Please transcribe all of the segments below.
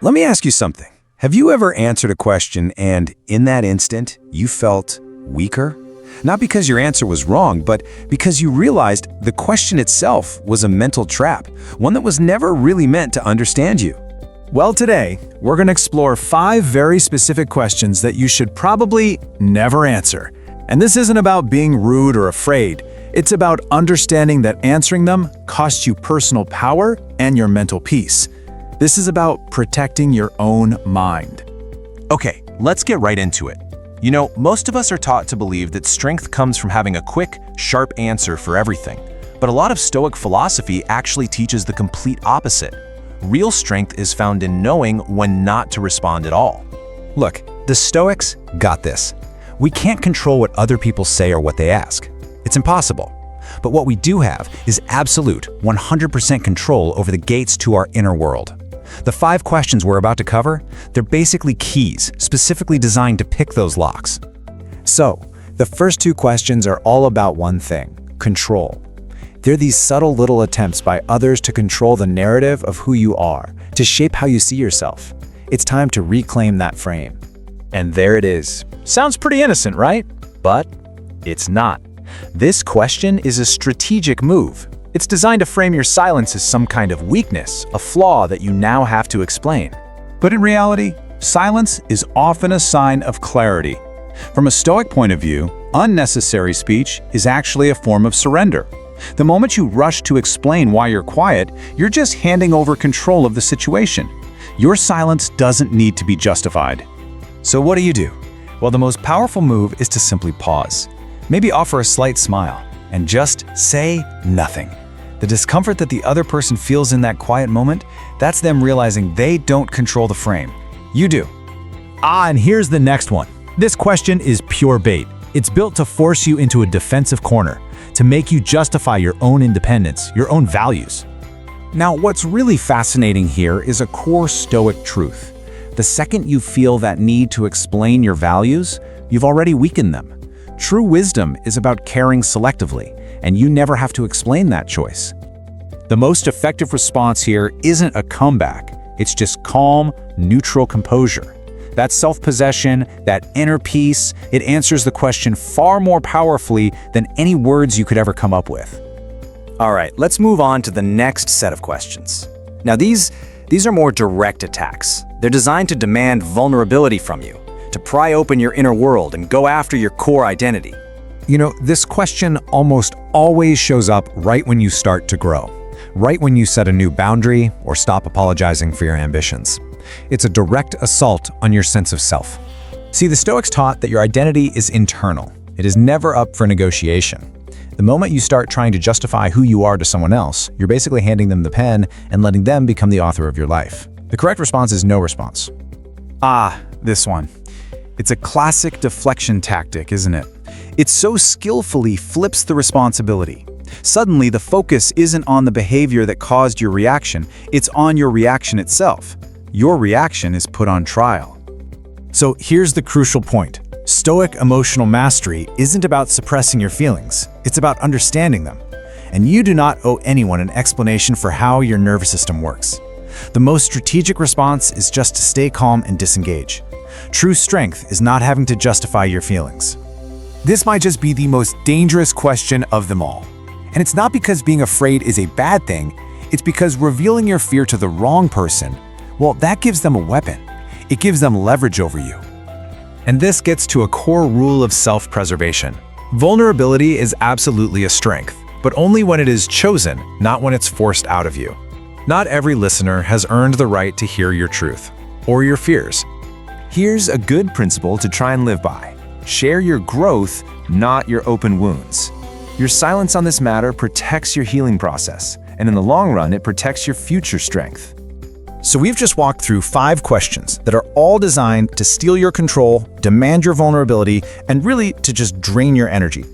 Let me ask you something. Have you ever answered a question and, in that instant, you felt weaker? Not because your answer was wrong, but because you realized the question itself was a mental trap, one that was never really meant to understand you. Well, today, we're going to explore 5 very specific questions that you should probably never answer. And this isn't about being rude or afraid. It's about understanding that answering them costs you personal power and your mental peace. This is about protecting your own mind. Okay, let's get right into it. You know, most of us are taught to believe that strength comes from having a quick, sharp answer for everything. But a lot of Stoic philosophy actually teaches the complete opposite. Real strength is found in knowing when not to respond at all. Look, the Stoics got this. We can't control what other people say or what they ask. It's impossible. But what we do have is absolute, 100% control over the gates to our inner world. The 5 questions we're about to cover, they're basically keys, specifically designed to pick those locks. So, the first 2 questions are all about one thing: control. They're these subtle little attempts by others to control the narrative of who you are, to shape how you see yourself. It's time to reclaim that frame. And there it is. Sounds pretty innocent, right? But it's not. This question is a strategic move. It's designed to frame your silence as some kind of weakness, a flaw that you now have to explain. But in reality, silence is often a sign of clarity. From a Stoic point of view, unnecessary speech is actually a form of surrender. The moment you rush to explain why you're quiet, you're just handing over control of the situation. Your silence doesn't need to be justified. So what do? Well, the most powerful move is to simply pause. Maybe offer a slight smile, and just say nothing. The discomfort that the other person feels in that quiet moment, that's them realizing they don't control the frame. You do. And here's the next one. This question is pure bait. It's built to force you into a defensive corner, to make you justify your own independence, your own values. Now, what's really fascinating here is a core Stoic truth. The second you feel that need to explain your values, you've already weakened them. True wisdom is about caring selectively, and you never have to explain that choice. The most effective response here isn't a comeback. It's just calm, neutral composure. That self-possession, that inner peace, it answers the question far more powerfully than any words you could ever come up with. All right, let's move on to the next set of questions. Now these are more direct attacks. They're designed to demand vulnerability from you, to pry open your inner world and go after your core identity. You know, this question almost always shows up right when you start to grow, right when you set a new boundary or stop apologizing for your ambitions. It's a direct assault on your sense of self. See, the Stoics taught that your identity is internal. It is never up for negotiation. The moment you start trying to justify who you are to someone else, you're basically handing them the pen and letting them become the author of your life. The correct response is no response. This one. It's a classic deflection tactic, isn't it? It so skillfully flips the responsibility. Suddenly, the focus isn't on the behavior that caused your reaction, it's on your reaction itself. Your reaction is put on trial. So here's the crucial point. Stoic emotional mastery isn't about suppressing your feelings, it's about understanding them. And you do not owe anyone an explanation for how your nervous system works. The most strategic response is just to stay calm and disengage. True strength is not having to justify your feelings. This might just be the most dangerous question of them all. And it's not because being afraid is a bad thing, it's because revealing your fear to the wrong person, well, that gives them a weapon. It gives them leverage over you. And this gets to a core rule of self-preservation. Vulnerability is absolutely a strength, but only when it is chosen, not when it's forced out of you. Not every listener has earned the right to hear your truth or your fears. Here's a good principle to try and live by. Share your growth, not your open wounds. Your silence on this matter protects your healing process, and in the long run, it protects your future strength. So we've just walked through 5 questions that are all designed to steal your control, demand your vulnerability, and really to just drain your energy.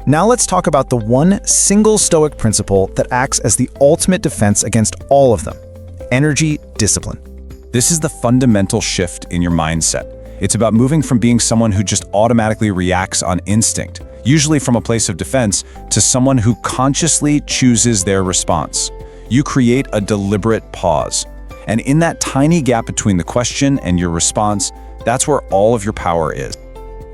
Now let's talk about the one single Stoic principle that acts as the ultimate defense against all of them: energy discipline. This is the fundamental shift in your mindset. It's about moving from being someone who just automatically reacts on instinct, usually from a place of defense, to someone who consciously chooses their response. You create a deliberate pause. And in that tiny gap between the question and your response, that's where all of your power is.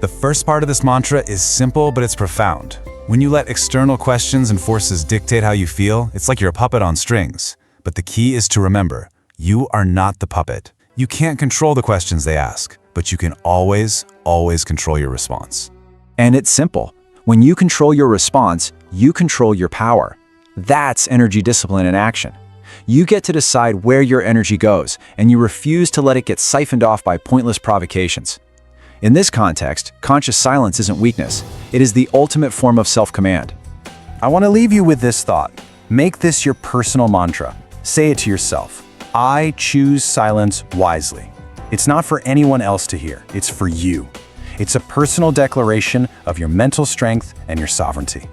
The first part of this mantra is simple, but it's profound. When you let external questions and forces dictate how you feel, it's like you're a puppet on strings. But the key is to remember, you are not the puppet. You can't control the questions they ask, but you can always control your response. And it's simple. When you control your response, you control your power. That's energy discipline in action. You get to decide where your energy goes, and you refuse to let it get siphoned off by pointless provocations. In this context, conscious silence isn't weakness. It is the ultimate form of self-command. I want to leave you with this thought. Make this your personal mantra. Say it to yourself. I choose silence wisely. It's not for anyone else to hear. It's for you. It's a personal declaration of your mental strength and your sovereignty.